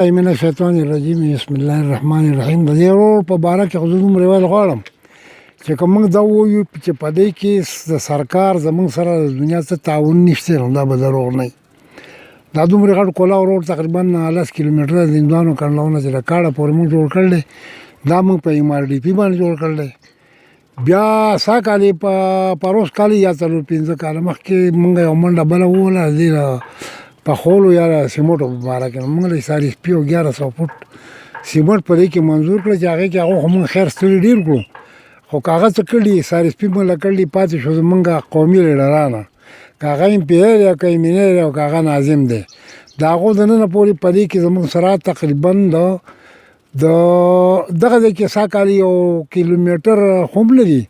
من الشیطان الرجیم بسم الله الرحمن الرحیم. د دې ورور په باره کې خو زه دومره ویل غواړم چې که موږ دا ووایو چې په دې کې د سرکار زموږ سره د دنیا څه تعاون نشته، نو دا به دروغ نه وي. دا دومره غټ کولاو روډ تقریبا 10 کیلومتره د هندوانو کنډلاونه چې د کاړه پورې موږ جوړ کړل دی، دا موږ په MRDP باندې جوړ کړل دی. بیا سا کالې په پروس کالې یا 4-5 کاله مخکې موږ یو منډه بله ووهله د دې په خولو یا سیمنټو په باره کې. موږ له SRSP 1100 فوټ سیمنټ په دې کې منظور کړه چې هغې کې هغه خو موږ خیر ستړي ډېر کړو، خو که هغه څه کړي SRSP موږ له کړي پاتې شو زموږ قومي لیډرانه، که هغه MPA دی که MNA دی او که هغه ناظم دی، د هغو دننه پورې په دې کې زموږ سره تقریبا د دغه ځای کې سا کالې 1 کیلومتر هم نه دي،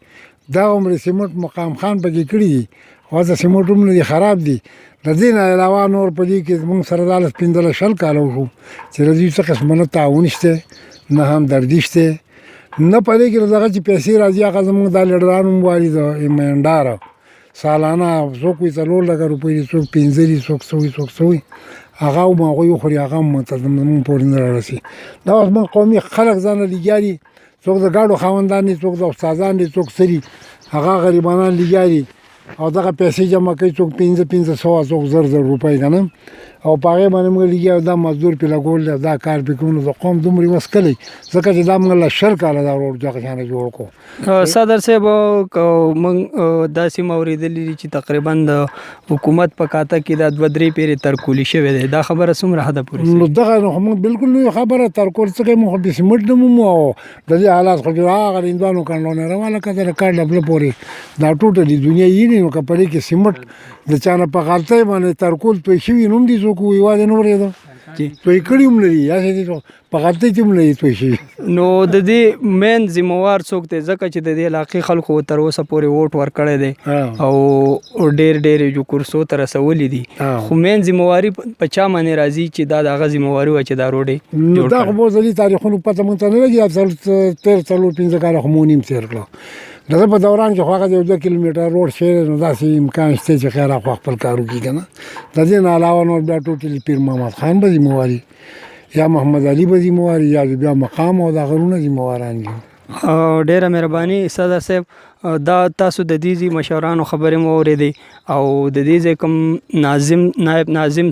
دا عمر سیمنټ مقام خان پکې کړي دي، خو دا سیمنټ هم نه دي، خراب دي. د دې نه علاوه نور په دې کې زموږ سره 15 کاله وشو چې د دوی څه قسمه نه تعاون شته نه همدردي شته، نه په دې کې دغه چې پیسې راځي هغه زموږ دا لیډران هم وایي د ایمانداره سالانه څوک وایي 4 لکه روپۍ دي، څوک 15 دي، څوک څه وایي څوک څه وایي، هغه هم هغوی وخوري، هغه هم زموږ پورې نه رارسي. دا اوس موږ قومي خلک ځانله لګیا دي، څوک د ګاډو خاوندان دي، څوک د استادان دي، څوک څه دي، هغه غریبانان لګیا دي او دغه پیسې جمع کوي، څوک 500 څوک 1000 روپۍ که نه، او په هغې باندې موږ لګیا یو دا مزدور پې لګول دی، دا کار پې کوو. نو د قوم دومرې وس کلی ځکه چې دا موږ له 20 کاله دا روډ دغه شانې جوړ کړو. صدر صاحب موږ داسې ما اورېدلي دي چې تقریبا د حکومت په کاته کې دا 2-3 پیرې ترکولي شوی دی، دا خبره څومره حده پورې نو دغه نو موږ بالکل نوې خبره ترکول څه کوي، موږ د سیمنټ نه مومو او د دې حالات خو هغه د هندوانو کنډلاونه روانه که د کار ډبله پورې دا ټوټلي دنیا یې نو که په دې کې سیمنټ د چا نه په غلطۍ باندې ترکول توی شوي نو هم دي، څوک وایي واده نه اورېده توی کړي هم نه دي، هسې دي په غلطۍ کې هم نه دي توی شوي. نو د دې مین ذمہوار څوک دی؟ ځکه چې د دې علاقې خلکو تر اوسه پورې ووټ ورکړی دی او ډېر جو کرسو ته رسولي دي، خو مین ذمہواري په چا باندې راځي چې دا د هغه ذمہواري وه چې دا روډ یې نو دا خو بوزلي تاریخونو پته موږ ته نه لګي، 4-5 کاله خو مو نیم تېر کړه. د ده په دوران کې خو هغه د 2 کیلومتر روډ شوی دی، نو داسې امکان شته چې خیر هغه خپل کار وکړي که نه. د دې نه علاوه نور بیا ټوټلي پیر محمد خان به ذمہواري یا محمد علي به ذمہواري یا بیا مقام او دا غرونه ذمہواران دي. ډیره مهرباني صدر صاحب، دا تاسو د دې مشورانو خبرې مو اورېدې او د دې کوم نائب ناظم